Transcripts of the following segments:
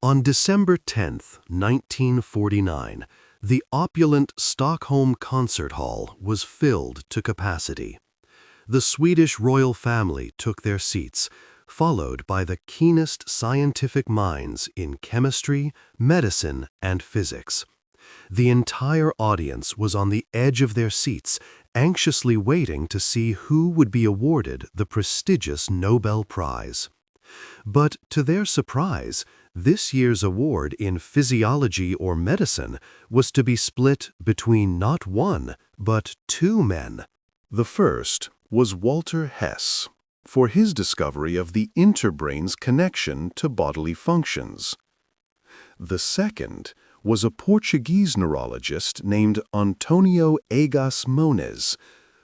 On December 10, 1949, the opulent Stockholm Concert Hall was filled to capacity. The Swedish royal family took their seats, followed by the keenest scientific minds in chemistry, medicine, and physics. The entire audience was on the edge of their seats, anxiously waiting to see who would be awarded the prestigious Nobel Prize. But to their surprise, this year's award in physiology or medicine was to be split between not one, but two men. The first was Walter Hess, for his discovery of the interbrain's connection to bodily functions. The second was a Portuguese neurologist named Antonio Egas Moniz,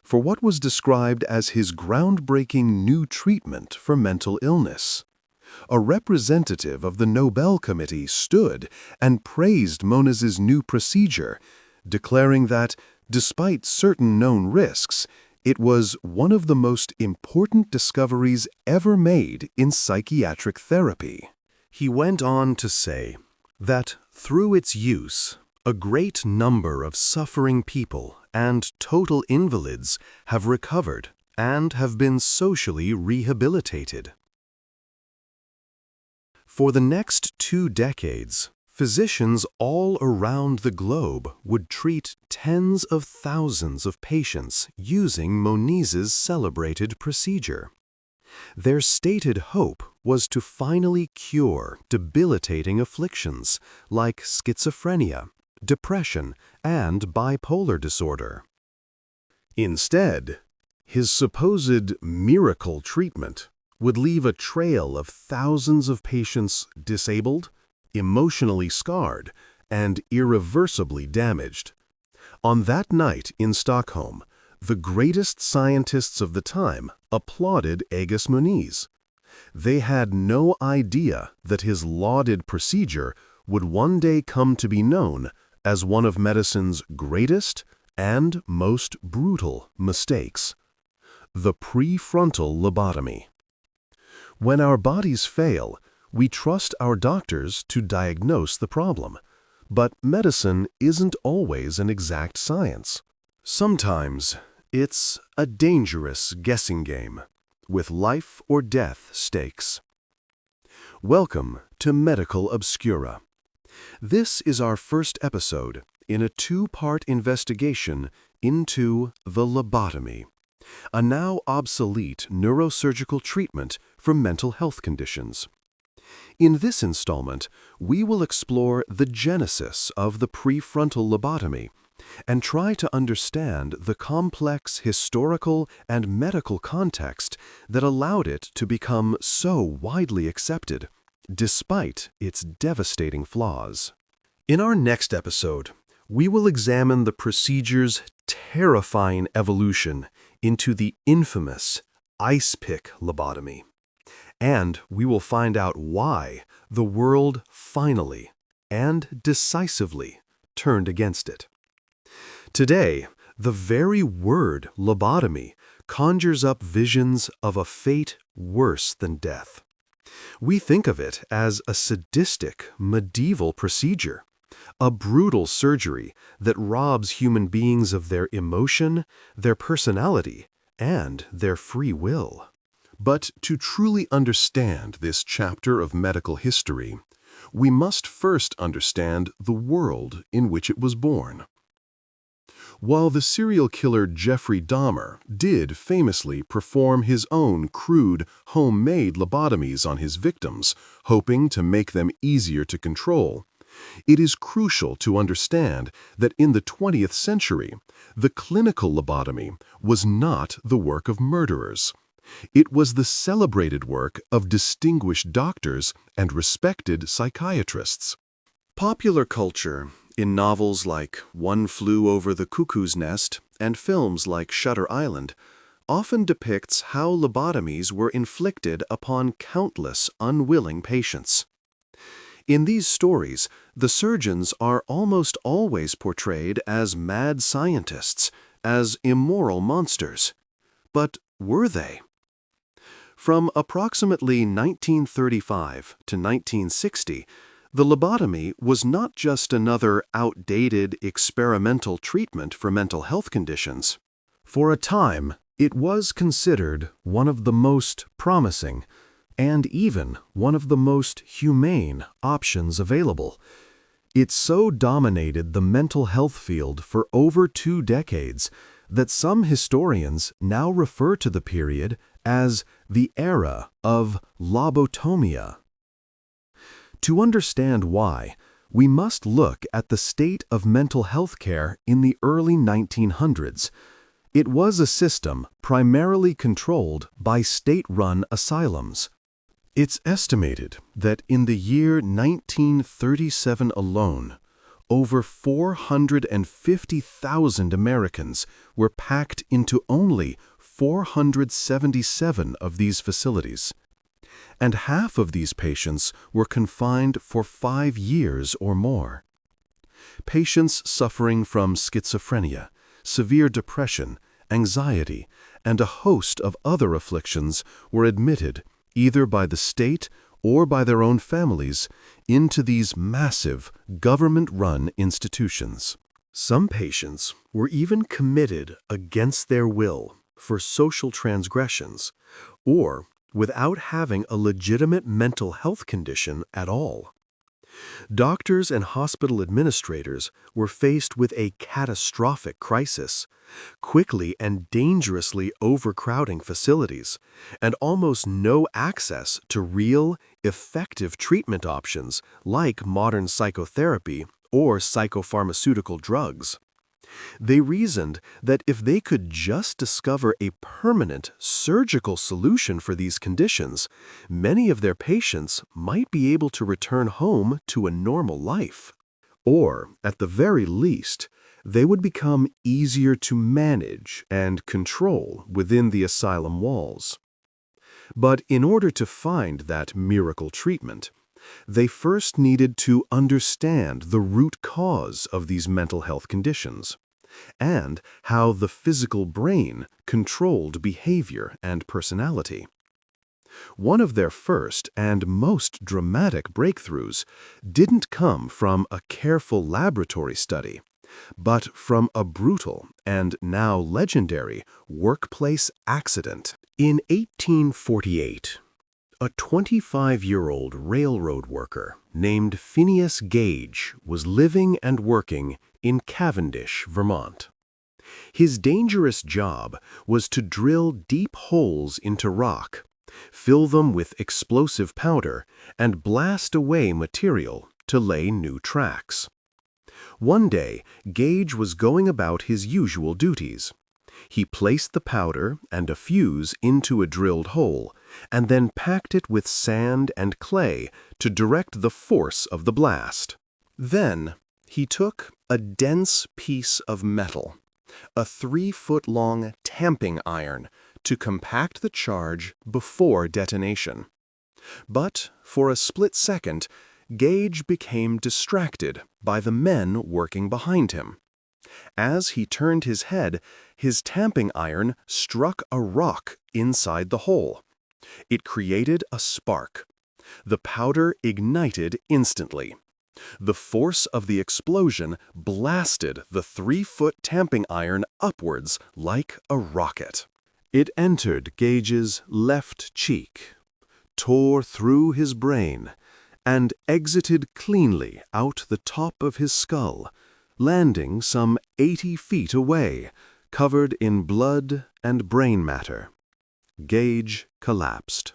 for what was described as his groundbreaking new treatment for mental illness. A representative of the Nobel Committee stood and praised Moniz's new procedure, declaring that, despite certain known risks, it was one of the most important discoveries ever made in psychiatric therapy. He went on to say that through its use, a great number of suffering people and total invalids have recovered and have been socially rehabilitated. For the next 2 decades, physicians all around the globe would treat tens of thousands of patients using Moniz's celebrated procedure. Their stated hope was to finally cure debilitating afflictions like schizophrenia, depression, and bipolar disorder. Instead, his supposed miracle treatment would leave a trail of thousands of patients disabled, emotionally scarred, and irreversibly damaged. On that night in Stockholm, the greatest scientists of the time applauded Egas Moniz. They had no idea that his lauded procedure would one day come to be known as one of medicine's greatest and most brutal mistakes: the prefrontal lobotomy. When our bodies fail, we trust our doctors to diagnose the problem, but medicine isn't always an exact science. Sometimes it's a dangerous guessing game, with life or death stakes. Welcome to Medical Obscura. This is our first episode in a 2-part investigation into the lobotomy, a now obsolete neurosurgical treatment for mental health conditions. In this installment, we will explore the genesis of the prefrontal lobotomy and try to understand the complex historical and medical context that allowed it to become so widely accepted, despite its devastating flaws. In our next episode, we will examine the procedure's terrifying evolution into the infamous ice pick lobotomy. And we will find out why the world finally and decisively turned against it. Today, the very word lobotomy conjures up visions of a fate worse than death. We think of it as a sadistic, medieval procedure, a brutal surgery that robs human beings of their emotion, their personality, and their free will. But to truly understand this chapter of medical history, we must first understand the world in which it was born. While the serial killer Jeffrey Dahmer did famously perform his own crude, homemade lobotomies on his victims, hoping to make them easier to control, it is crucial to understand that in the 20th century, the clinical lobotomy was not the work of murderers. It was the celebrated work of distinguished doctors and respected psychiatrists. Popular culture, in novels like One Flew Over the Cuckoo's Nest and films like Shutter Island, often depicts how lobotomies were inflicted upon countless unwilling patients. In these stories, the surgeons are almost always portrayed as mad scientists, as immoral monsters. But were they? From approximately 1935 to 1960, The lobotomy was not just another outdated experimental treatment for mental health conditions. For a time, it was considered one of the most promising and even one of the most humane options available. It so dominated the mental health field for over 2 decades that some historians now refer to the period as the era of lobotomia. To understand why, we must look at the state of mental health care in the early 1900s. It was a system primarily controlled by state-run asylums. It's estimated that in the year 1937 alone, over 450,000 Americans were packed into only 477 of these facilities. And half of these patients were confined for 5 years or more. Patients suffering from schizophrenia, severe depression, anxiety, and a host of other afflictions were admitted, either by the state or by their own families, into these massive, government-run institutions. Some patients were even committed against their will for social transgressions, or without having a legitimate mental health condition at all. Doctors and hospital administrators were faced with a catastrophic crisis, quickly and dangerously overcrowding facilities, and almost no access to real, effective treatment options like modern psychotherapy or psychopharmaceutical drugs. They reasoned that if they could just discover a permanent surgical solution for these conditions, many of their patients might be able to return home to a normal life. Or, at the very least, they would become easier to manage and control within the asylum walls. But in order to find that miracle treatment, they first needed to understand the root cause of these mental health conditions, and how the physical brain controlled behavior and personality. One of their first and most dramatic breakthroughs didn't come from a careful laboratory study, but from a brutal and now legendary workplace accident. In 1848, a 25-year-old railroad worker named Phineas Gage was living and working in Cavendish, Vermont. His dangerous job was to drill deep holes into rock, fill them with explosive powder, and blast away material to lay new tracks. One day, Gage was going about his usual duties. He placed the powder and a fuse into a drilled hole, and then packed it with sand and clay to direct the force of the blast. Then, he took a dense piece of metal, a 3-foot-long tamping iron, to compact the charge before detonation. But, for a split second, Gage became distracted by the men working behind him. As he turned his head, his tamping iron struck a rock inside the hole. It created a spark. The powder ignited instantly. The force of the explosion blasted the 3-foot tamping iron upwards like a rocket. It entered Gage's left cheek, tore through his brain, and exited cleanly out the top of his skull, landing some 80 feet away, covered in blood and brain matter. Gage collapsed.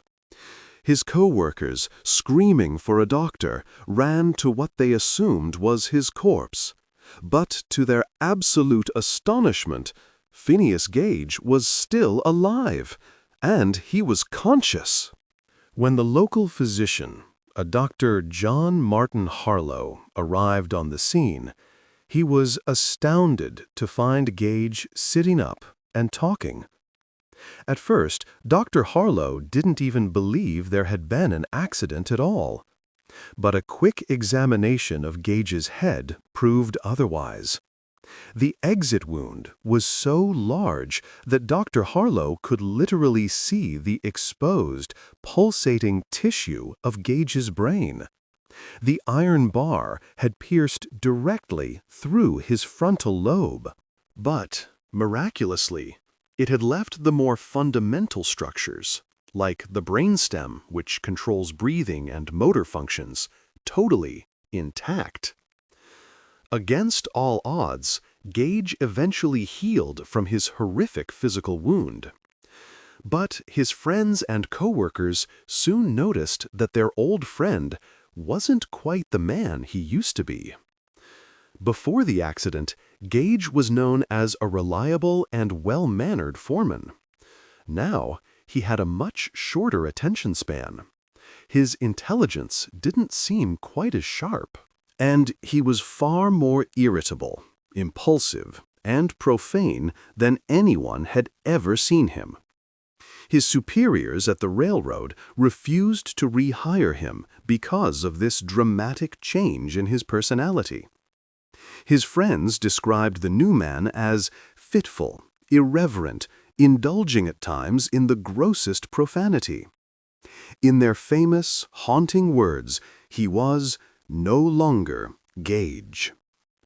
His co-workers, screaming for a doctor, ran to what they assumed was his corpse. But to their absolute astonishment, Phineas Gage was still alive, and he was conscious. When the local physician, a Dr. John Martin Harlow, arrived on the scene, he was astounded to find Gage sitting up and talking. At first, Dr. Harlow didn't even believe there had been an accident at all. But a quick examination of Gage's head proved otherwise. The exit wound was so large that Dr. Harlow could literally see the exposed, pulsating tissue of Gage's brain. The iron bar had pierced directly through his frontal lobe. But, miraculously, it had left the more fundamental structures, like the brainstem, which controls breathing and motor functions, totally intact. Against all odds, Gage eventually healed from his horrific physical wound. But his friends and coworkers soon noticed that their old friend wasn't quite the man he used to be. Before the accident, Gage was known as a reliable and well-mannered foreman. Now, he had a much shorter attention span. His intelligence didn't seem quite as sharp, and he was far more irritable, impulsive, and profane than anyone had ever seen him. His superiors at the railroad refused to rehire him because of this dramatic change in his personality. His friends described the new man as fitful, irreverent, indulging at times in the grossest profanity. In their famous, haunting words, he was no longer Gage.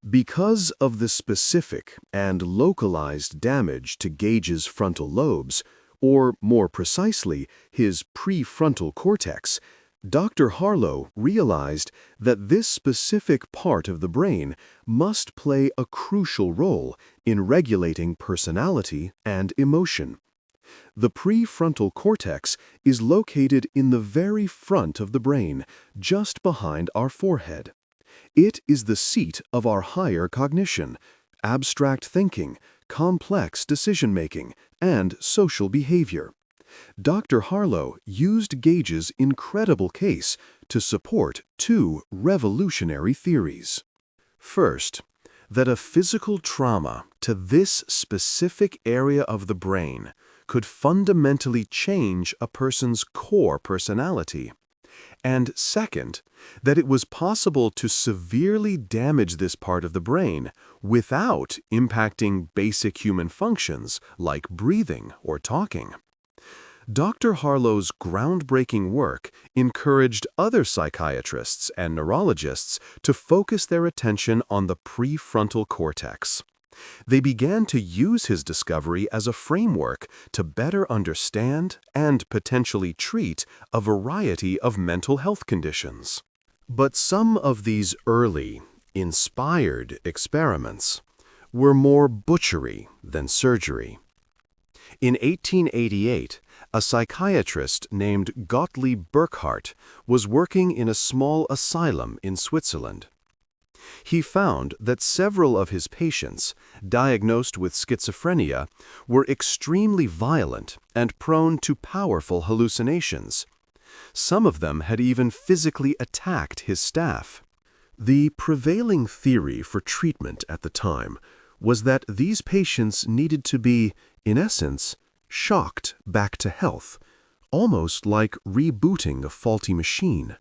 Because of the specific and localized damage to Gage's frontal lobes, or more precisely, his prefrontal cortex, Dr. Harlow realized that this specific part of the brain must play a crucial role in regulating personality and emotion. The prefrontal cortex is located in the very front of the brain, just behind our forehead. It is the seat of our higher cognition, abstract thinking, complex decision-making, and social behavior. Dr. Harlow used Gage's incredible case to support two revolutionary theories. First, that a physical trauma to this specific area of the brain could fundamentally change a person's core personality. And second, that it was possible to severely damage this part of the brain without impacting basic human functions like breathing or talking. Dr. Harlow's groundbreaking work encouraged other psychiatrists and neurologists to focus their attention on the prefrontal cortex. They began to use his discovery as a framework to better understand and potentially treat a variety of mental health conditions. But some of these early, inspired experiments were more butchery than surgery. In 1888, a psychiatrist named Gottlieb Burckhardt was working in a small asylum in Switzerland. He found that several of his patients, diagnosed with schizophrenia, were extremely violent and prone to powerful hallucinations. Some of them had even physically attacked his staff. The prevailing theory for treatment at the time was that these patients needed to be, in essence, shocked back to health, almost like rebooting a faulty machine.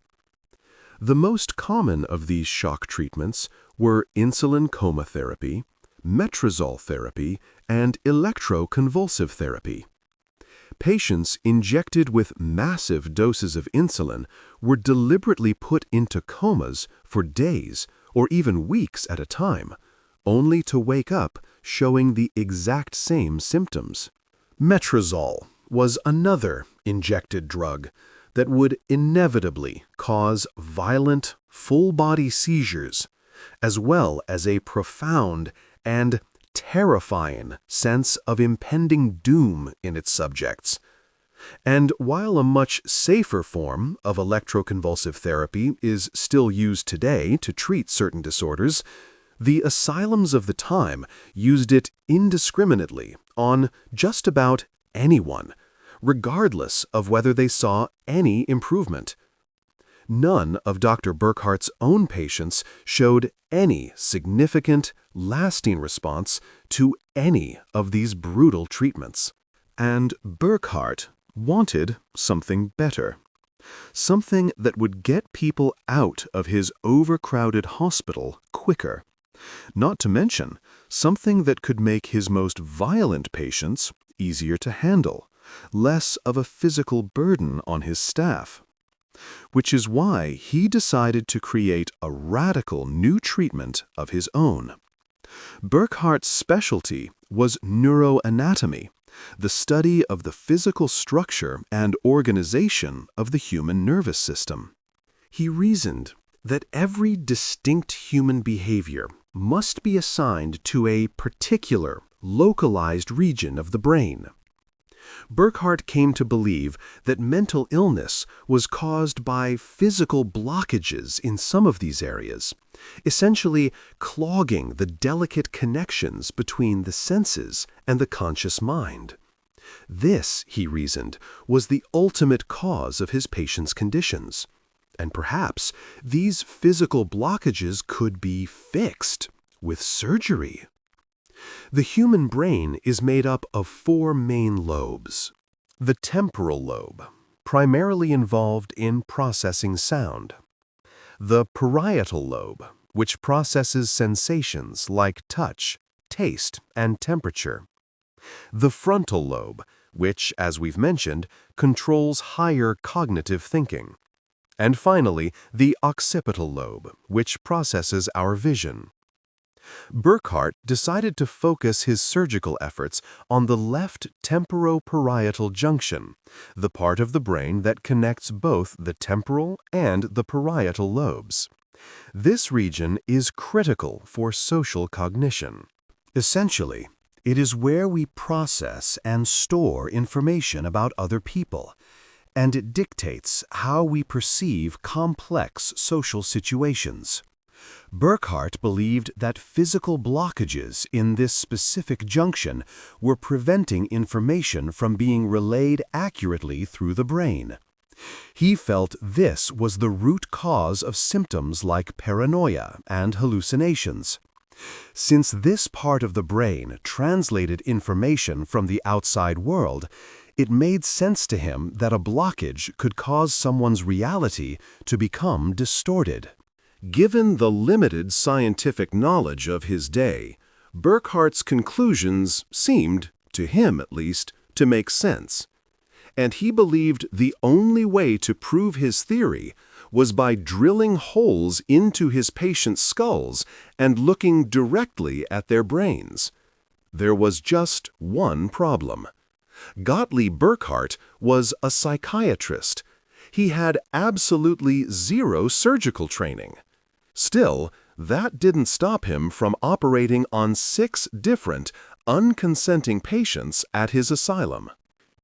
The most common of these shock treatments were insulin coma therapy, metrazole therapy, and electroconvulsive therapy. Patients injected with massive doses of insulin were deliberately put into comas for days or even weeks at a time, only to wake up showing the exact same symptoms. Metrazole was another injected drug that would inevitably cause violent, full-body seizures, as well as a profound and terrifying sense of impending doom in its subjects. And while a much safer form of electroconvulsive therapy is still used today to treat certain disorders, the asylums of the time used it indiscriminately on just about anyone, regardless of whether they saw any improvement. None of Dr. Burckhardt's own patients showed any significant, lasting response to any of these brutal treatments. And Burckhardt wanted something better. Something that would get people out of his overcrowded hospital quicker. Not to mention, something that could make his most violent patients easier to handle, less of a physical burden on his staff. which is why he decided to create a radical new treatment of his own. Burckhardt's specialty was neuroanatomy, the study of the physical structure and organization of the human nervous system. He reasoned that every distinct human behavior must be assigned to a particular, localized region of the brain. Burckhardt came to believe that mental illness was caused by physical blockages in some of these areas, essentially clogging the delicate connections between the senses and the conscious mind. This, he reasoned, was the ultimate cause of his patient's conditions. And perhaps these physical blockages could be fixed with surgery. The human brain is made up of 4 main lobes. The temporal lobe, primarily involved in processing sound. The parietal lobe, which processes sensations like touch, taste, and temperature. The frontal lobe, which, as we've mentioned, controls higher cognitive thinking. And finally, the occipital lobe, which processes our vision. Burckhardt decided to focus his surgical efforts on the left temporoparietal junction, the part of the brain that connects both the temporal and the parietal lobes. This region is critical for social cognition. Essentially, it is where we process and store information about other people, and it dictates how we perceive complex social situations. Burckhardt believed that physical blockages in this specific junction were preventing information from being relayed accurately through the brain. He felt this was the root cause of symptoms like paranoia and hallucinations. Since this part of the brain translated information from the outside world, it made sense to him that a blockage could cause someone's reality to become distorted. Given the limited scientific knowledge of his day, Burckhardt's conclusions seemed, to him at least, to make sense. And he believed the only way to prove his theory was by drilling holes into his patients' skulls and looking directly at their brains. There was just one problem. Gottlieb Burckhardt was a psychiatrist. He had absolutely zero surgical training. Still, that didn't stop him from operating on 6 different, unconsenting patients at his asylum.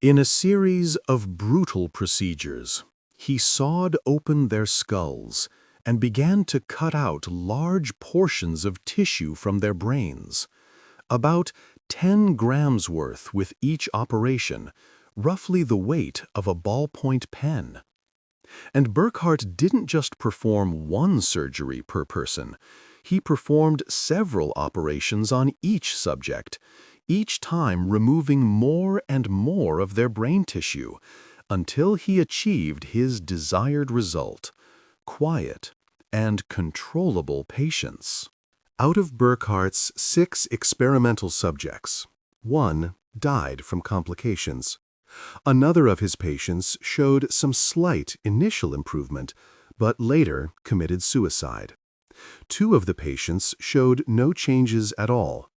In a series of brutal procedures, he sawed open their skulls and began to cut out large portions of tissue from their brains. About 10 grams worth with each operation, roughly the weight of a ballpoint pen. And Burckhardt didn't just perform one surgery per person. He performed several operations on each subject, each time removing more and more of their brain tissue, until he achieved his desired result: quiet and controllable patience. Out of Burckhardt's 6 experimental subjects, 1 died from complications. Another of his patients showed some slight initial improvement, but later committed suicide. 2 of the patients showed no changes at all,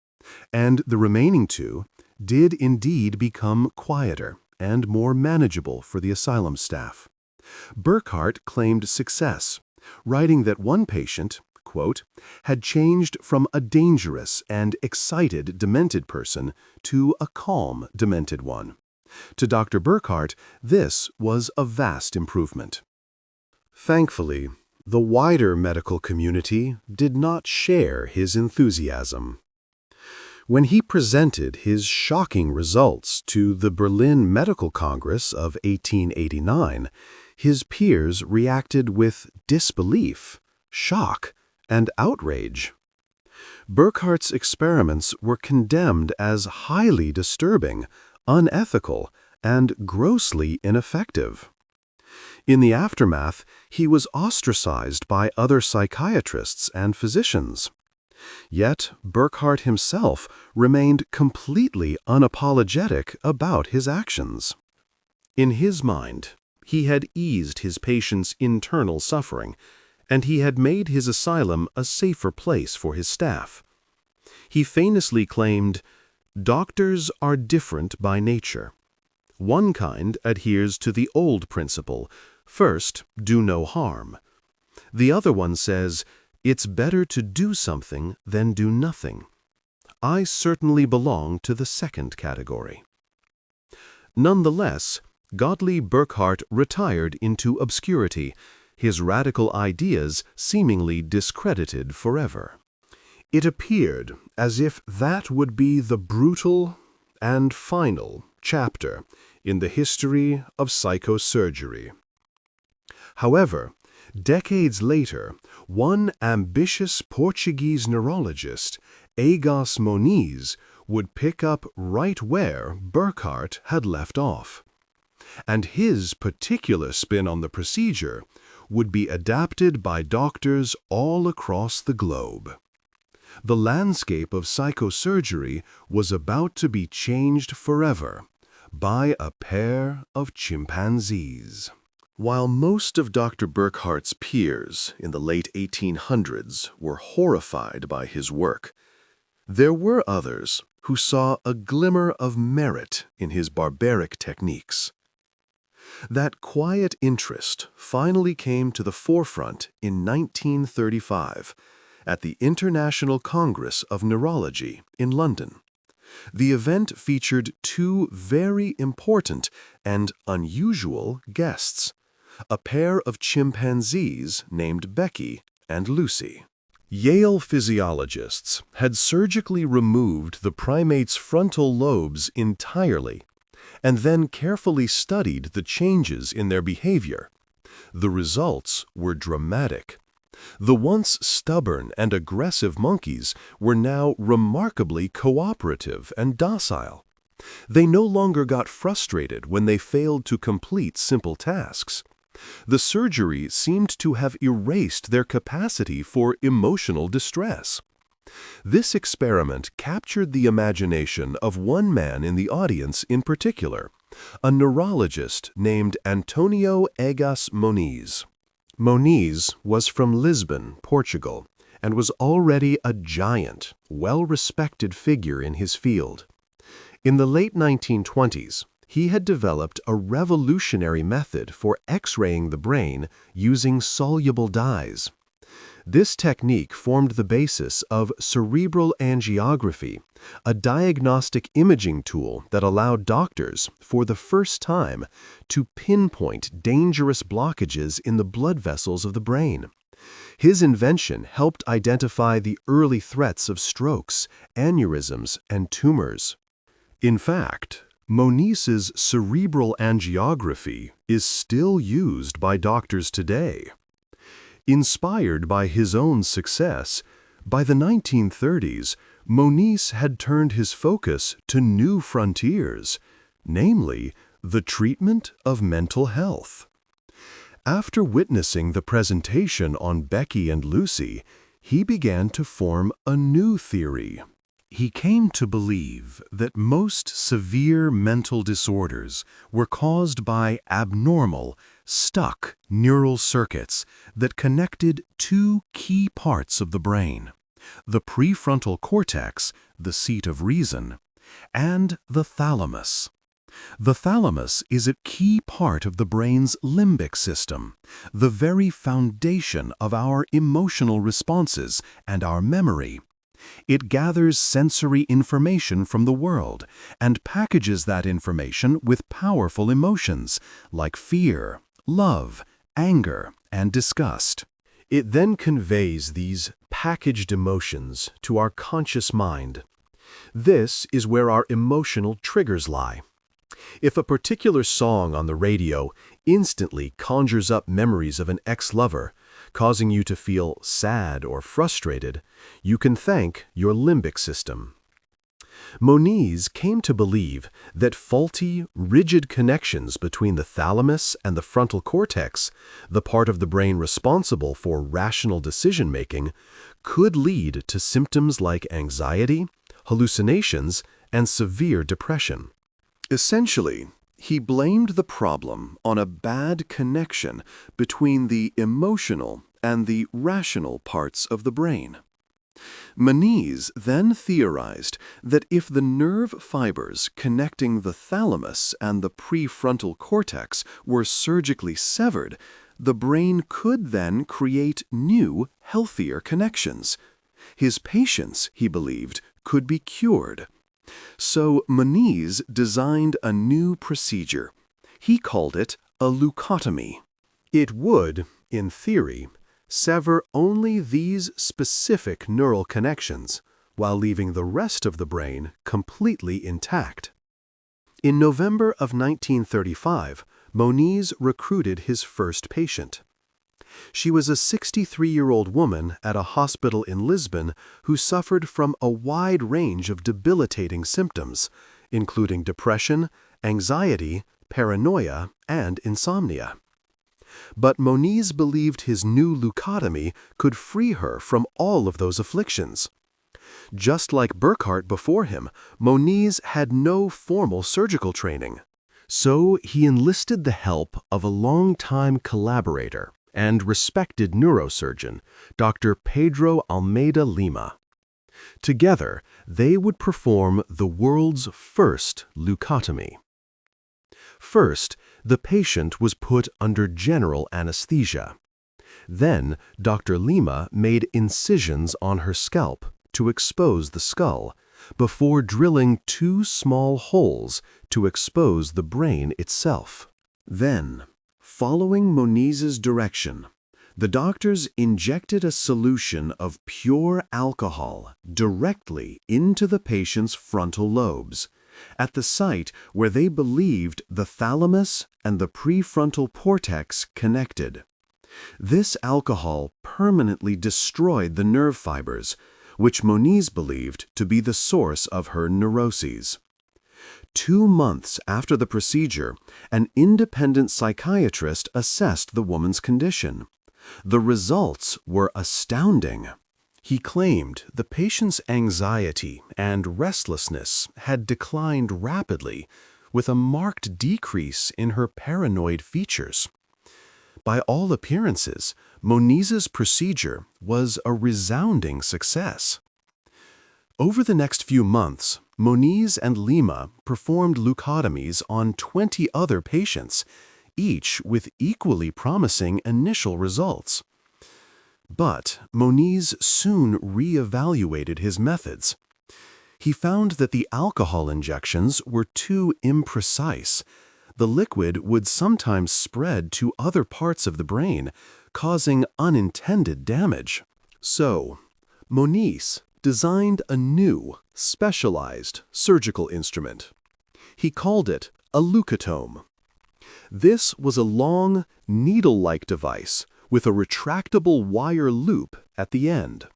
and the remaining 2 did indeed become quieter and more manageable for the asylum staff. Burckhardt claimed success, writing that one patient, quote, had changed from a dangerous and excited demented person to a calm demented one. To Dr. Burckhardt, this was a vast improvement. Thankfully, the wider medical community did not share his enthusiasm. When he presented his shocking results to the Berlin Medical Congress of 1889, his peers reacted with disbelief, shock, and outrage. Burckhardt's experiments were condemned as highly disturbing, unethical, and grossly ineffective. In the aftermath, he was ostracized by other psychiatrists and physicians. Yet Burckhardt himself remained completely unapologetic about his actions. In his mind, He had eased his patients' internal suffering, and he had made his asylum a safer place for his staff. He famously claimed, "Doctors are different by nature. One kind adheres to the old principle, first, do no harm. The other one says, it's better to do something than do nothing. I certainly belong to the second category." Nonetheless, Gottlieb Burckhardt retired into obscurity, his radical ideas seemingly discredited forever. It appeared as if that would be the brutal and final chapter in the history of psychosurgery. However, decades later, one ambitious Portuguese neurologist, Egas Moniz, would pick up right where Burckhardt had left off. And his particular spin on the procedure would be adapted by doctors all across the globe. The landscape of psychosurgery was about to be changed forever by a pair of chimpanzees. While most of Dr. Burckhardt's peers in the late 1800s were horrified by his work, there were others who saw a glimmer of merit in his barbaric techniques. That quiet interest finally came to the forefront in 1935 at the International Congress of Neurology in London. The event featured two very important and unusual guests, a pair of chimpanzees named Becky and Lucy. Yale physiologists had surgically removed the primates' frontal lobes entirely and then carefully studied the changes in their behavior. The results were dramatic. The once stubborn and aggressive monkeys were now remarkably cooperative and docile. They no longer got frustrated when they failed to complete simple tasks. The surgery seemed to have erased their capacity for emotional distress. This experiment captured the imagination of one man in the audience in particular, a neurologist named Antonio Egas Moniz. Moniz was from Lisbon, Portugal, and was already a giant, well-respected figure in his field. In the late 1920s, he had developed a revolutionary method for X-raying the brain using soluble dyes. This technique formed the basis of cerebral angiography, a diagnostic imaging tool that allowed doctors, for the first time, to pinpoint dangerous blockages in the blood vessels of the brain. His invention helped identify the early threats of strokes, aneurysms, and tumors. In fact, Moniz's cerebral angiography is still used by doctors today. Inspired by his own success, by the 1930s, Moniz had turned his focus to new frontiers, namely, the treatment of mental health. After witnessing the presentation on Becky and Lucy, he began to form a new theory. He came to believe that most severe mental disorders were caused by abnormal, stuck neural circuits that connected two key parts of the brain: the prefrontal cortex, the seat of reason, and the thalamus. The thalamus is a key part of the brain's limbic system, the very foundation of our emotional responses and our memory. It gathers sensory information from the world and packages that information with powerful emotions like fear, love, anger, and disgust. It then conveys these packaged emotions to our conscious mind. This is where our emotional triggers lie. If a particular song on the radio instantly conjures up memories of an ex-lover, causing you to feel sad or frustrated, you can thank your limbic system. Moniz came to believe that faulty, rigid connections between the thalamus and the frontal cortex, the part of the brain responsible for rational decision-making, could lead to symptoms like anxiety, hallucinations, and severe depression. Essentially, He blamed the problem on a bad connection between the emotional and the rational parts of the brain. Moniz then theorized that if the nerve fibers connecting the thalamus and the prefrontal cortex were surgically severed, the brain could then create new, healthier connections. His patients, he believed, could be cured. So Moniz designed a new procedure. He called it a leucotomy. It would, in theory, sever only these specific neural connections, while leaving the rest of the brain completely intact. In November of 1935, Moniz recruited his first patient. She was a 63-year-old woman at a hospital in Lisbon who suffered from a wide range of debilitating symptoms, including depression, anxiety, paranoia, and insomnia. But Moniz believed his new leucotomy could free her from all of those afflictions. Just like Burckhardt before him, Moniz had no formal surgical training. So he enlisted the help of a longtime collaborator and respected neurosurgeon, Dr. Pedro Almeida Lima. Together, they would perform the world's first leucotomy. First, the patient was put under general anesthesia. Then, Dr. Lima made incisions on her scalp to expose the skull, before drilling 2 small holes to expose the brain itself. Then, following Moniz's direction, the doctors injected a solution of pure alcohol directly into the patient's frontal lobes, at the site where they believed the thalamus and the prefrontal cortex connected. This alcohol permanently destroyed the nerve fibers, which Moniz believed to be the source of her neuroses. 2 months after the procedure, an independent psychiatrist assessed the woman's condition. The results were astounding. He claimed the patient's anxiety and restlessness had declined rapidly, with a marked decrease in her paranoid features. By all appearances, Moniz's procedure was a resounding success. Over the next few months, Moniz and Lima performed leucotomies on 20 other patients, each with equally promising initial results. But Moniz soon re-evaluated his methods. He found that the alcohol injections were too imprecise. The liquid would sometimes spread to other parts of the brain, causing unintended damage. So, Moniz designed a new, specialized surgical instrument. He called it a leucotome. This was a long, needle-like device with a retractable wire loop at the end.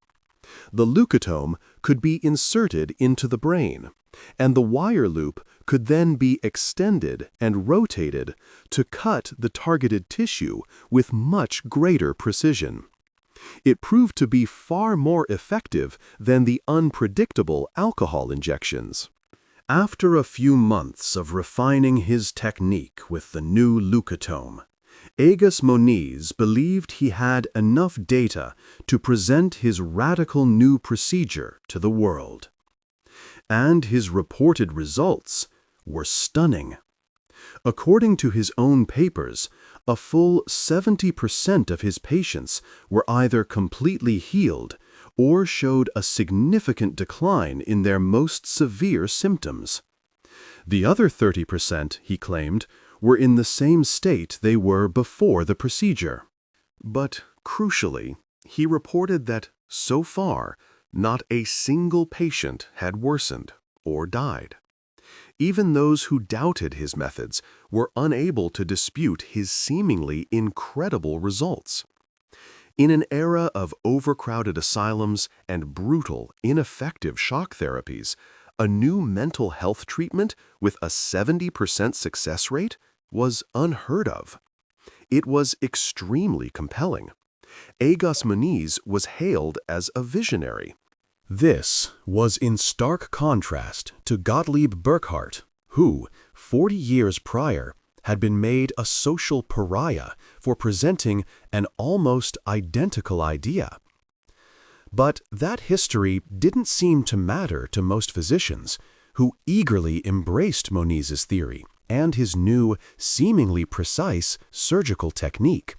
The leucotome could be inserted into the brain, and the wire loop could then be extended and rotated to cut the targeted tissue with much greater precision. It proved to be far more effective than the unpredictable alcohol injections. After a few months of refining his technique with the new leucotome, Egas Moniz believed he had enough data to present his radical new procedure to the world. And his reported results were stunning. According to his own papers, a full 70% of his patients were either completely healed or showed a significant decline in their most severe symptoms. The other 30%, he claimed, were in the same state they were before the procedure. But, crucially, he reported that, so far, not a single patient had worsened or died. Even those who doubted his methods were unable to dispute his seemingly incredible results. In an era of overcrowded asylums and brutal, ineffective shock therapies, a new mental health treatment with a 70% success rate was unheard of. It was extremely compelling. Egas Moniz was hailed as a visionary. This was in stark contrast to Gottlieb Burckhardt, who, 40 years prior, had been made a social pariah for presenting an almost identical idea. But that history didn't seem to matter to most physicians, who eagerly embraced Moniz's theory and his new, seemingly precise surgical technique.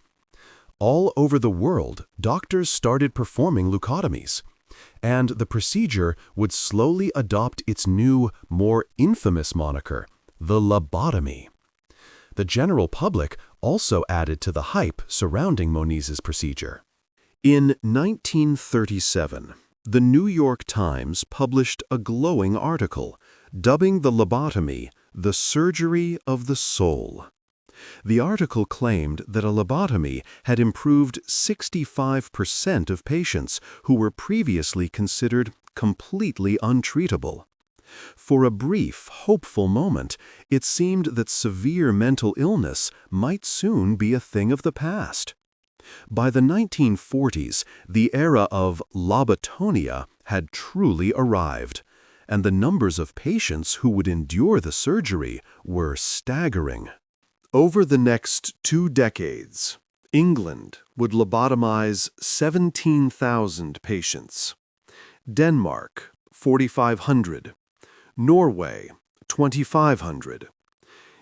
All over the world, doctors started performing leucotomies, and the procedure would slowly adopt its new, more infamous moniker, the lobotomy. The general public also added to the hype surrounding Moniz's procedure. In 1937, the New York Times published a glowing article dubbing the lobotomy the surgery of the soul. The article claimed that a lobotomy had improved 65% of patients who were previously considered completely untreatable. For a brief, hopeful moment, it seemed that severe mental illness might soon be a thing of the past. By the 1940s, the era of lobotomia had truly arrived, and the numbers of patients who would endure the surgery were staggering. Over the next 2 decades, England would lobotomize 17,000 patients, Denmark 4,500, Norway 2,500.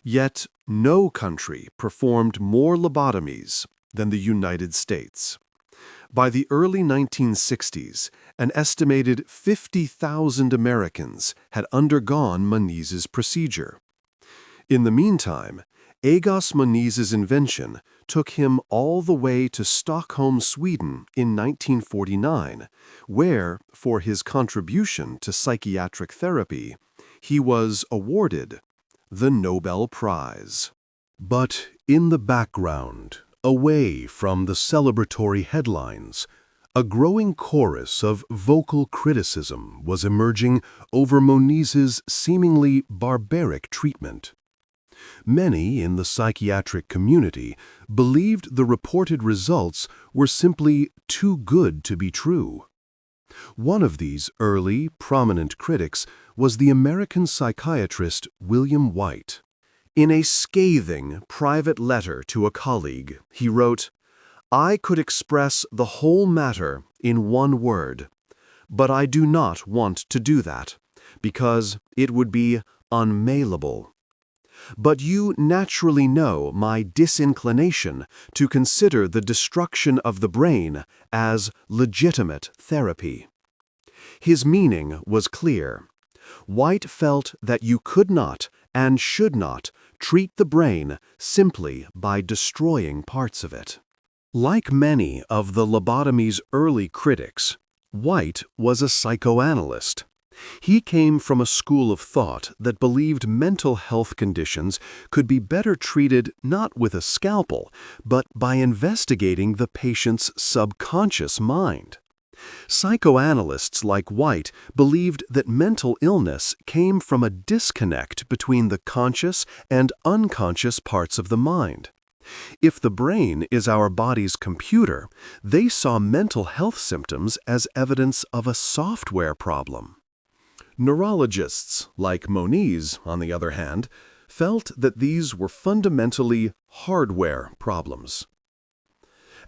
Yet no country performed more lobotomies than the United States. By the early 1960s, an estimated 50,000 Americans had undergone Moniz's procedure. In the meantime, Egas Moniz's invention took him all the way to Stockholm, Sweden in 1949, where, for his contribution to psychiatric therapy, he was awarded the Nobel Prize. But in the background, away from the celebratory headlines, a growing chorus of vocal criticism was emerging over Moniz's seemingly barbaric treatment. Many in the psychiatric community believed the reported results were simply too good to be true. One of these early, prominent critics was the American psychiatrist William White. In a scathing, private letter to a colleague, he wrote, "I could express the whole matter in one word, but I do not want to do that, because it would be unmailable. But you naturally know my disinclination to consider the destruction of the brain as legitimate therapy." His meaning was clear. White felt that you could not and should not treat the brain simply by destroying parts of it. Like many of the lobotomy's early critics, White was a psychoanalyst. He came from a school of thought that believed mental health conditions could be better treated not with a scalpel, but by investigating the patient's subconscious mind. Psychoanalysts like White believed that mental illness came from a disconnect between the conscious and unconscious parts of the mind. If the brain is our body's computer, they saw mental health symptoms as evidence of a software problem. Neurologists, like Moniz, on the other hand, felt that these were fundamentally hardware problems.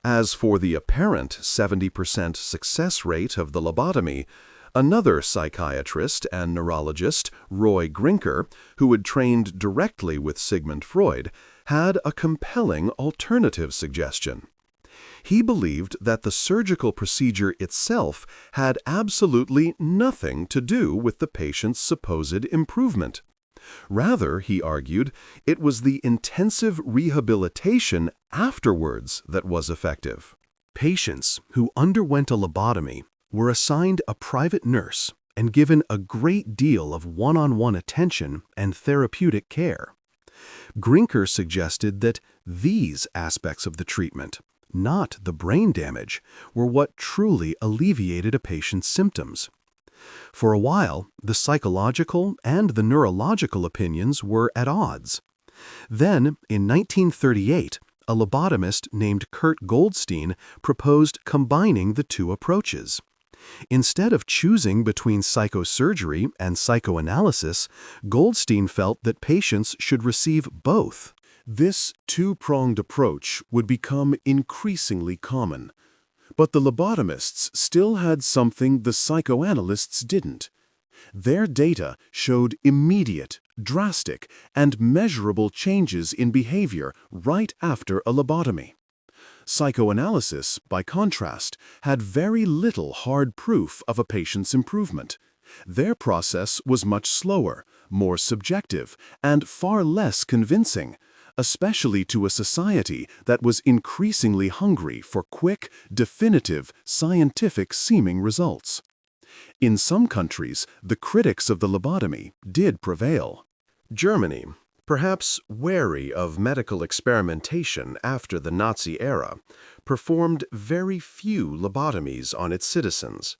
As for the apparent 70% success rate of the lobotomy, another psychiatrist and neurologist, Roy Grinker, who had trained directly with Sigmund Freud, had a compelling alternative suggestion. He believed that the surgical procedure itself had absolutely nothing to do with the patient's supposed improvement. Rather, he argued, it was the intensive rehabilitation afterwards that was effective. Patients who underwent a lobotomy were assigned a private nurse and given a great deal of one-on-one attention and therapeutic care. Grinker suggested that these aspects of the treatment, not the brain damage, were what truly alleviated a patient's symptoms. For a while, the psychological and the neurological opinions were at odds. Then, in 1938, a lobotomist named Kurt Goldstein proposed combining the two approaches. Instead of choosing between psychosurgery and psychoanalysis, Goldstein felt that patients should receive both. This two-pronged approach would become increasingly common. But the lobotomists still had something the psychoanalysts didn't. Their data showed immediate, drastic, and measurable changes in behavior right after a lobotomy. Psychoanalysis, by contrast, had very little hard proof of a patient's improvement. Their process was much slower, more subjective, and far less convincing, especially to a society that was increasingly hungry for quick, definitive, scientific-seeming results. In some countries, the critics of the lobotomy did prevail. Germany, perhaps wary of medical experimentation after the Nazi era, performed very few lobotomies on its citizens.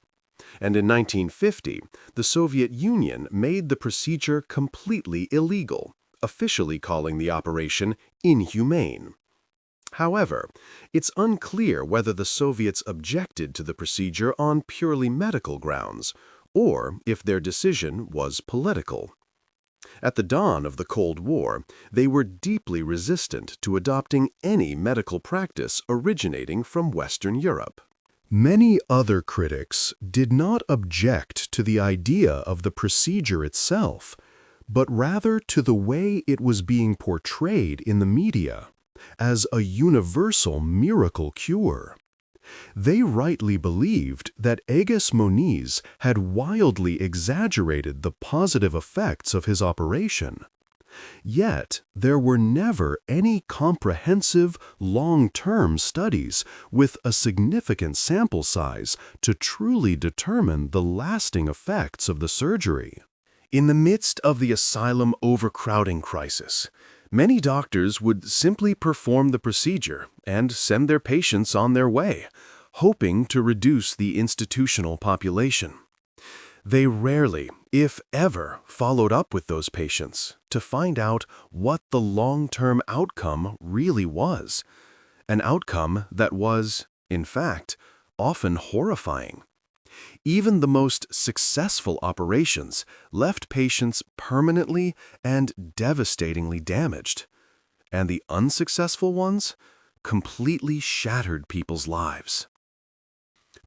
And in 1950, the Soviet Union made the procedure completely illegal, officially calling the operation inhumane. However, it's unclear whether the Soviets objected to the procedure on purely medical grounds, or if their decision was political. At the dawn of the Cold War, they were deeply resistant to adopting any medical practice originating from Western Europe. Many other critics did not object to the idea of the procedure itself, but rather to the way it was being portrayed in the media as a universal miracle cure. They rightly believed that Egas Moniz had wildly exaggerated the positive effects of his operation. Yet, there were never any comprehensive, long-term studies with a significant sample size to truly determine the lasting effects of the surgery. In the midst of the asylum overcrowding crisis, many doctors would simply perform the procedure and send their patients on their way, hoping to reduce the institutional population. They rarely, if ever, followed up with those patients to find out what the long-term outcome really was, an outcome that was, in fact, often horrifying. Even the most successful operations left patients permanently and devastatingly damaged, and the unsuccessful ones completely shattered people's lives.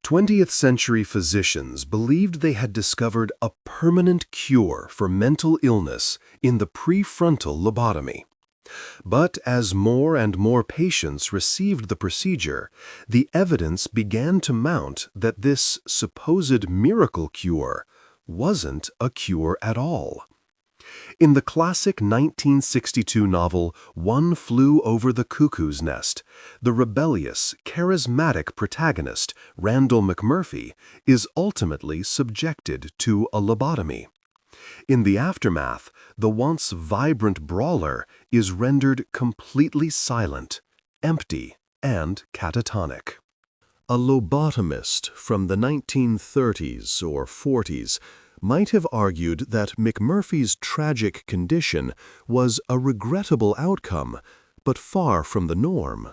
20th-century physicians believed they had discovered a permanent cure for mental illness in the prefrontal lobotomy. But as more and more patients received the procedure, the evidence began to mount that this supposed miracle cure wasn't a cure at all. In the classic 1962 novel One Flew Over the Cuckoo's Nest, the rebellious, charismatic protagonist, Randall McMurphy, is ultimately subjected to a lobotomy. In the aftermath, the once vibrant brawler is rendered completely silent, empty, and catatonic. A lobotomist from the 1930s or 40s might have argued that McMurphy's tragic condition was a regrettable outcome, but far from the norm.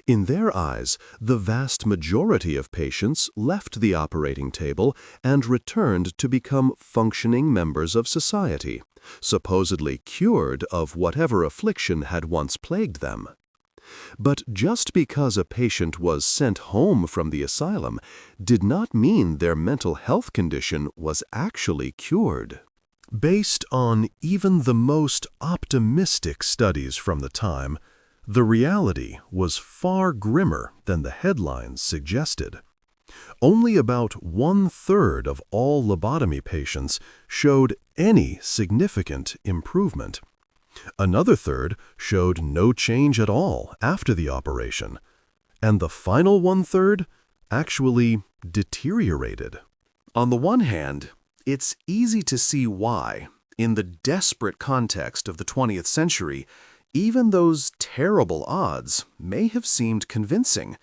In their eyes, the vast majority of patients left the operating table and returned to become functioning members of society, supposedly cured of whatever affliction had once plagued them. But just because a patient was sent home from the asylum did not mean their mental health condition was actually cured. Based on even the most optimistic studies from the time, the reality was far grimmer than the headlines suggested. Only about 1/3 of all lobotomy patients showed any significant improvement. Another third showed no change at all after the operation, and the final 1/3 actually deteriorated. On the one hand, it's easy to see why, in the desperate context of the 20th century, even those terrible odds may have seemed convincing,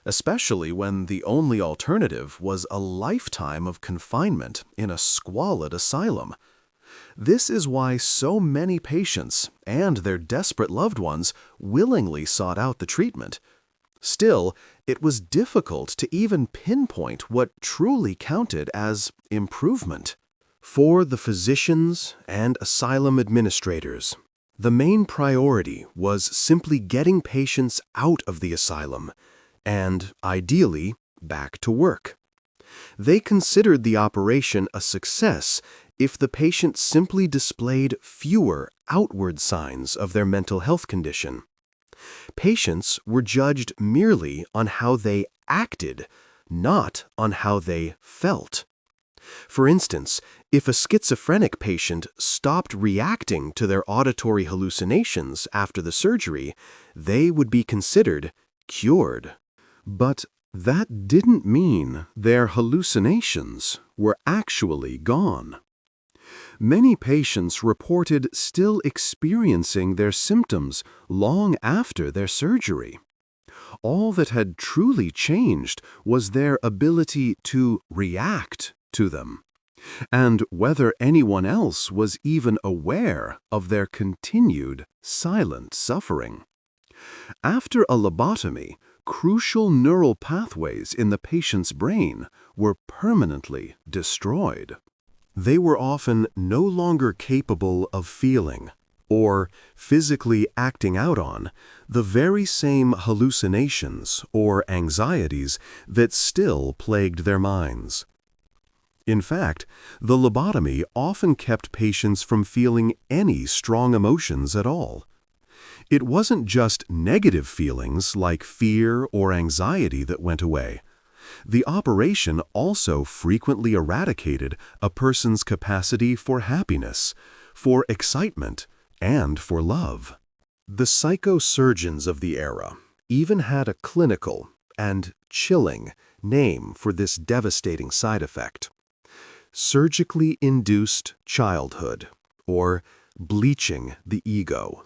especially when the only alternative was a lifetime of confinement in a squalid asylum. This is why so many patients and their desperate loved ones willingly sought out the treatment. Still, it was difficult to even pinpoint what truly counted as improvement. For the physicians and asylum administrators, the main priority was simply getting patients out of the asylum and, ideally, back to work. They considered the operation a success if the patient simply displayed fewer outward signs of their mental health condition. Patients were judged merely on how they acted, not on how they felt. For instance, if a schizophrenic patient stopped reacting to their auditory hallucinations after the surgery, they would be considered cured. But that didn't mean their hallucinations were actually gone. Many patients reported still experiencing their symptoms long after their surgery. All that had truly changed was their ability to react to them, and whether anyone else was even aware of their continued silent suffering. After a lobotomy, crucial neural pathways in the patient's brain were permanently destroyed. They were often no longer capable of feeling, or physically acting out on, the very same hallucinations or anxieties that still plagued their minds. In fact, the lobotomy often kept patients from feeling any strong emotions at all. It wasn't just negative feelings like fear or anxiety that went away. The operation also frequently eradicated a person's capacity for happiness, for excitement, and for love. The psychosurgeons of the era even had a clinical and chilling name for this devastating side effect: surgically induced childhood, or bleaching the ego.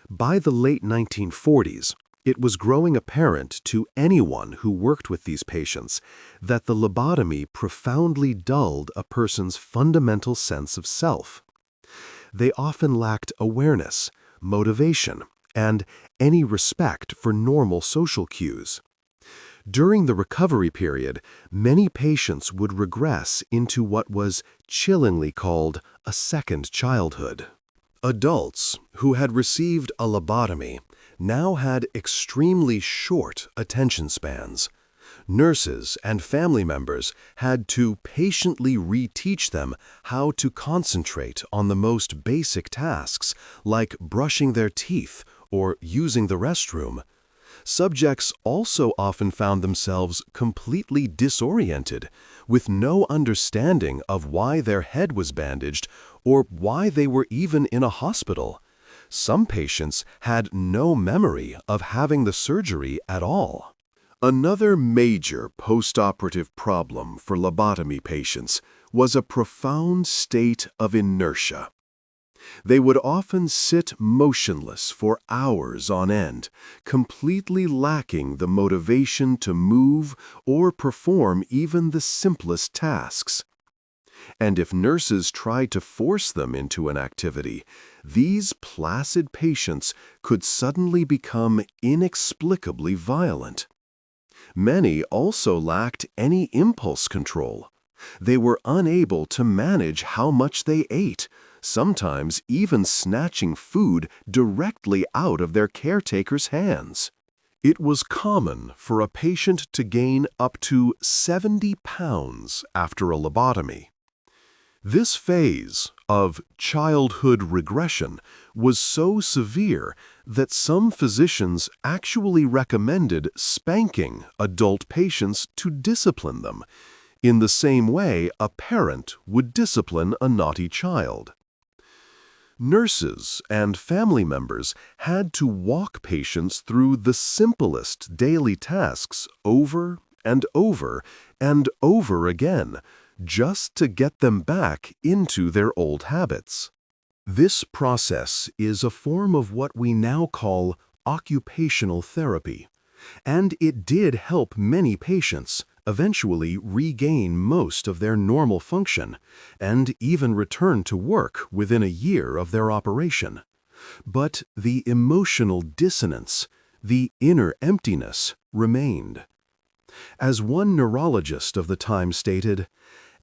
By the late 1940s, it was growing apparent to anyone who worked with these patients that the lobotomy profoundly dulled a person's fundamental sense of self. They often lacked awareness, motivation, and any respect for normal social cues. During the recovery period, many patients would regress into what was chillingly called a second childhood. Adults who had received a lobotomy now had extremely short attention spans. Nurses and family members had to patiently reteach them how to concentrate on the most basic tasks, like brushing their teeth or using the restroom. Subjects also often found themselves completely disoriented, with no understanding of why their head was bandaged or why they were even in a hospital. Some patients had no memory of having the surgery at all. Another major postoperative problem for lobotomy patients was a profound state of inertia. They would often sit motionless for hours on end, completely lacking the motivation to move or perform even the simplest tasks. And if nurses tried to force them into an activity, these placid patients could suddenly become inexplicably violent. Many also lacked any impulse control. They were unable to manage how much they ate, sometimes even snatching food directly out of their caretaker's hands. It was common for a patient to gain up to 70 pounds after a lobotomy. This phase of childhood regression was so severe that some physicians actually recommended spanking adult patients to discipline them, in the same way a parent would discipline a naughty child. Nurses and family members had to walk patients through the simplest daily tasks over and over and over again, just to get them back into their old habits. This process is a form of what we now call occupational therapy, and it did help many patients eventually regain most of their normal function and even return to work within a year of their operation. But the emotional dissonance, the inner emptiness remained. As one neurologist of the time stated,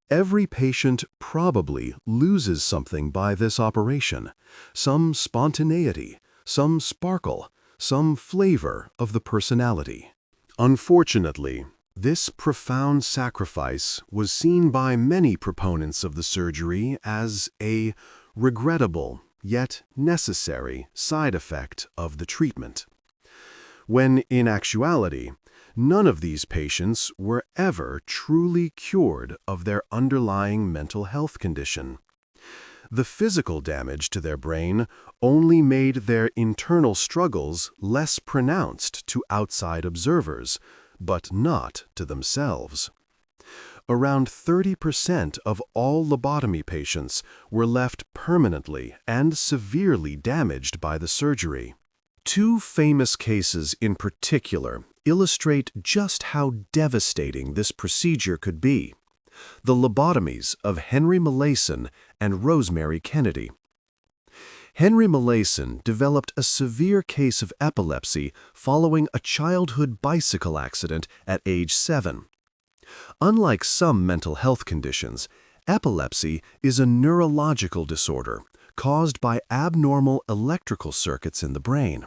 "Every patient probably loses something by this operation, some spontaneity, some sparkle, some flavor of the personality." Unfortunately, this profound sacrifice was seen by many proponents of the surgery as a regrettable yet necessary side effect of the treatment, when in actuality, none of these patients were ever truly cured of their underlying mental health condition. The physical damage to their brain only made their internal struggles less pronounced to outside observers, but not to themselves. Around 30% of all lobotomy patients were left permanently and severely damaged by the surgery. Two famous cases in particular illustrate just how devastating this procedure could be: the lobotomies of Henry Molaison and Rosemary Kennedy. Henry Molaison developed a severe case of epilepsy following a childhood bicycle accident at age 7. Unlike some mental health conditions, epilepsy is a neurological disorder caused by abnormal electrical circuits in the brain.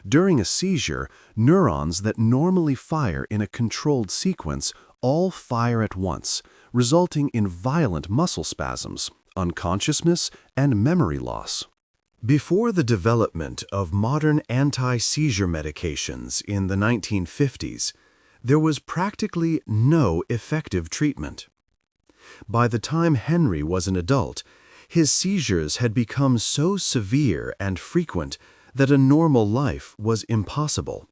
During a seizure, neurons that normally fire in a controlled sequence all fire at once, resulting in violent muscle spasms, unconsciousness, and memory loss. Before the development of modern anti-seizure medications in the 1950s, there was practically no effective treatment. By the time Henry was an adult, his seizures had become so severe and frequent that a normal life was impossible.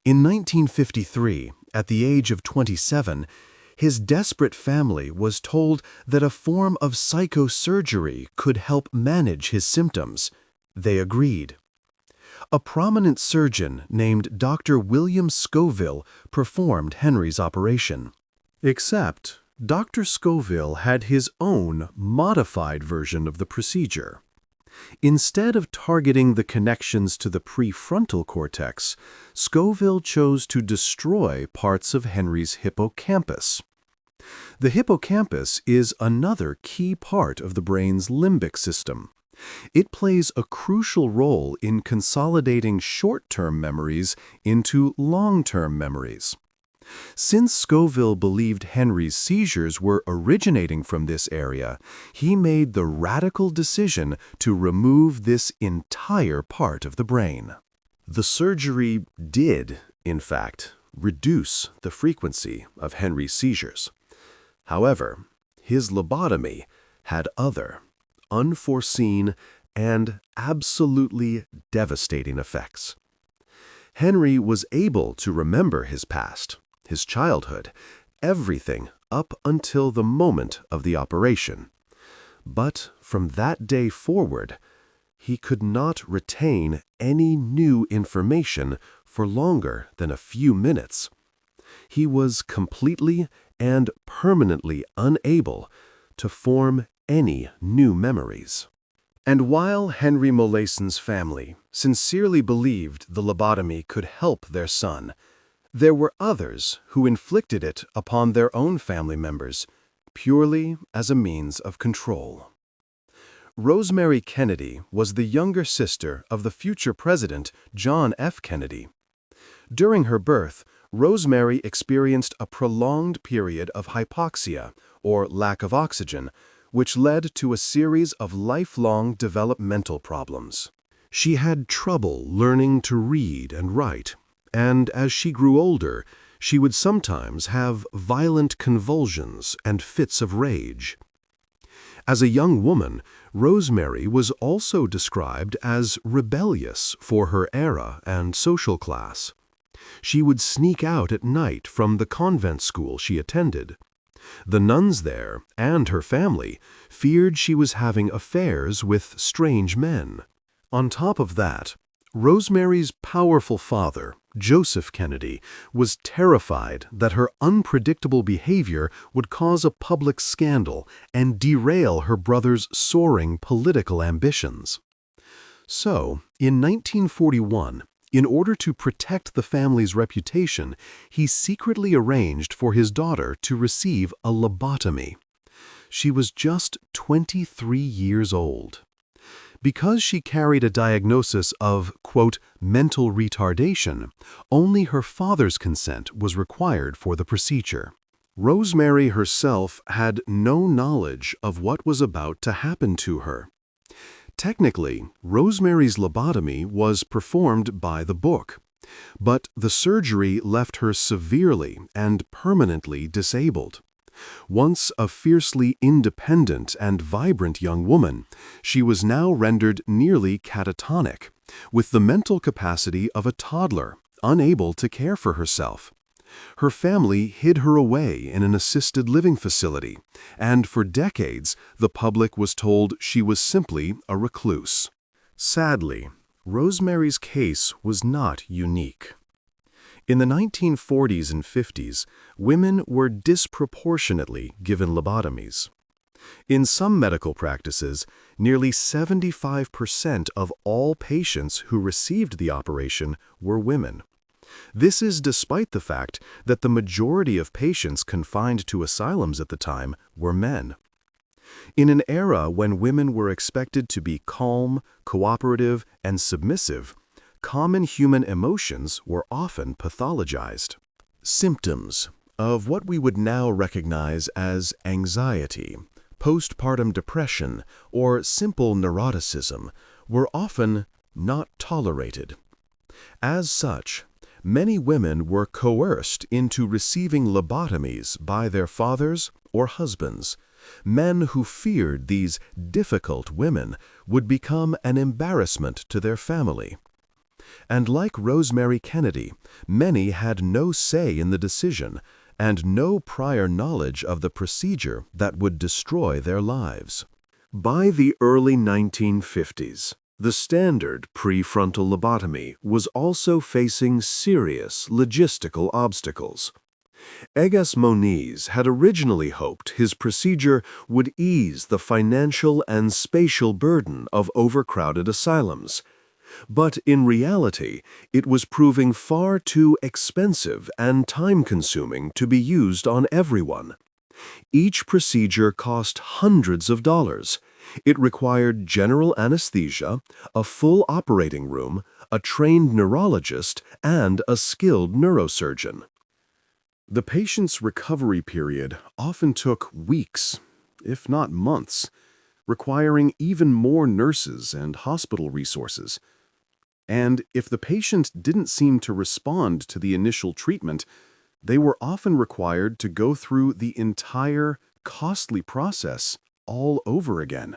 In 1953, at the age of 27, his desperate family was told that a form of psychosurgery could help manage his symptoms. They agreed. A prominent surgeon named Dr. William Scoville performed Henry's operation. Except, Dr. Scoville had his own modified version of the procedure. Instead of targeting the connections to the prefrontal cortex, Scoville chose to destroy parts of Henry's hippocampus. The hippocampus is another key part of the brain's limbic system. It plays a crucial role in consolidating short-term memories into long-term memories. Since Scoville believed Henry's seizures were originating from this area, he made the radical decision to remove this entire part of the brain. The surgery did, in fact, reduce the frequency of Henry's seizures. However, his lobotomy had other, unforeseen, and absolutely devastating effects. Henry was able to remember his past, his childhood, everything up until the moment of the operation. But from that day forward, he could not retain any new information for longer than a few minutes. He was completely and permanently unable to form any new memories. And while Henry Molaison's family sincerely believed the lobotomy could help their son, there were others who inflicted it upon their own family members, purely as a means of control. Rosemary Kennedy was the younger sister of the future president, John F. Kennedy. During her birth, Rosemary experienced a prolonged period of hypoxia, or lack of oxygen, which led to a series of lifelong developmental problems. She had trouble learning to read and write, and as she grew older, she would sometimes have violent convulsions and fits of rage. As a young woman, Rosemary was also described as rebellious for her era and social class. She would sneak out at night from the convent school she attended. The nuns there, and her family, feared she was having affairs with strange men. On top of that, Rosemary's powerful father, Joseph Kennedy, was terrified that her unpredictable behavior would cause a public scandal and derail her brother's soaring political ambitions. So, in 1941, In order to protect the family's reputation, he secretly arranged for his daughter to receive a lobotomy. She was just 23 years old. Because she carried a diagnosis of, quote, mental retardation, only her father's consent was required for the procedure. Rosemary herself had no knowledge of what was about to happen to her. Technically, Rosemary's lobotomy was performed by the book, but the surgery left her severely and permanently disabled. Once a fiercely independent and vibrant young woman, she was now rendered nearly catatonic, with the mental capacity of a toddler, unable to care for herself. Her family hid her away in an assisted living facility, and for decades the public was told she was simply a recluse. Sadly, Rosemary's case was not unique. In the 1940s and 50s, women were disproportionately given lobotomies. In some medical practices, nearly 75% of all patients who received the operation were women. This is despite the fact that the majority of patients confined to asylums at the time were men. In an era when women were expected to be calm, cooperative, and submissive, common human emotions were often pathologized. Symptoms of what we would now recognize as anxiety, postpartum depression, or simple neuroticism were often not tolerated. As such, many women were coerced into receiving lobotomies by their fathers or husbands, men who feared these difficult women would become an embarrassment to their family. And like Rosemary Kennedy, many had no say in the decision and no prior knowledge of the procedure that would destroy their lives. By the early 1950s, the standard prefrontal lobotomy was also facing serious logistical obstacles. Egas Moniz had originally hoped his procedure would ease the financial and spatial burden of overcrowded asylums. But in reality, it was proving far too expensive and time-consuming to be used on everyone. Each procedure cost hundreds of dollars. It required general anesthesia, a full operating room, a trained neurologist, and a skilled neurosurgeon. The patient's recovery period often took weeks, if not months, requiring even more nurses and hospital resources. And if the patient didn't seem to respond to the initial treatment, they were often required to go through the entire costly process all over again.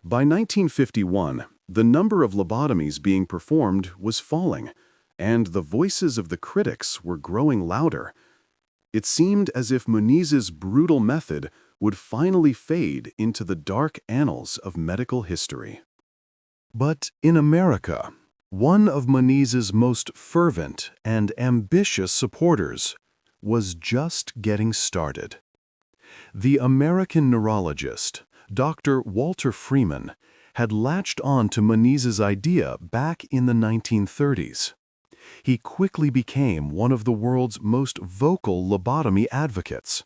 By 1951, the number of lobotomies being performed was falling, and the voices of the critics were growing louder. It seemed as if Moniz's brutal method would finally fade into the dark annals of medical history. But in America, one of Moniz's most fervent and ambitious supporters was just getting started. The American neurologist, Dr. Walter Freeman, had latched on to Moniz's idea back in the 1930s. He quickly became one of the world's most vocal lobotomy advocates.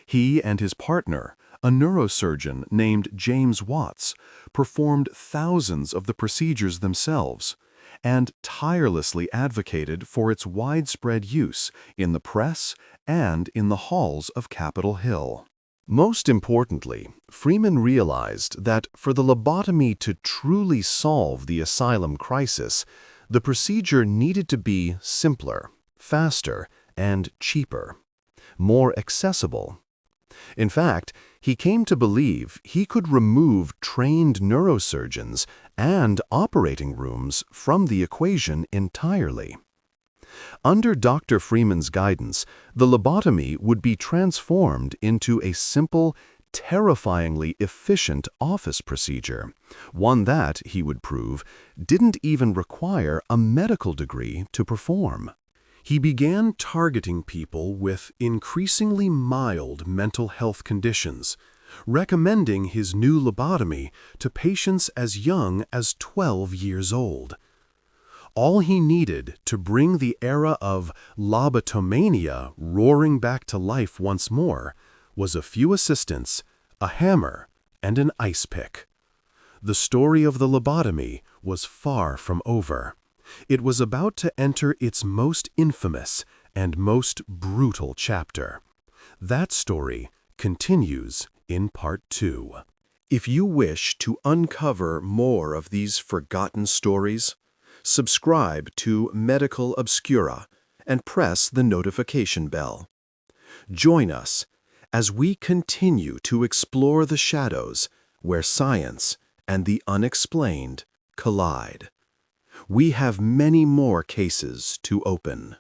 He and his partner, a neurosurgeon named James Watts, performed thousands of the procedures themselves and tirelessly advocated for its widespread use in the press and in the halls of Capitol Hill. Most importantly, Freeman realized that for the lobotomy to truly solve the asylum crisis, the procedure needed to be simpler, faster, and cheaper, more accessible. In fact, he came to believe he could remove trained neurosurgeons and operating rooms from the equation entirely. Under Dr. Freeman's guidance, the lobotomy would be transformed into a simple, terrifyingly efficient office procedure, one that, he would prove, didn't even require a medical degree to perform. He began targeting people with increasingly mild mental health conditions, recommending his new lobotomy to patients as young as 12 years old. All he needed to bring the era of lobotomania roaring back to life once more was a few assistants, a hammer, and an ice pick. The story of the lobotomy was far from over. It was about to enter its most infamous and most brutal chapter. That story continues in Part 2. If you wish to uncover more of these forgotten stories, subscribe to Medical Obscura and press the notification bell. Join us as we continue to explore the shadows where science and the unexplained collide. We have many more cases to open.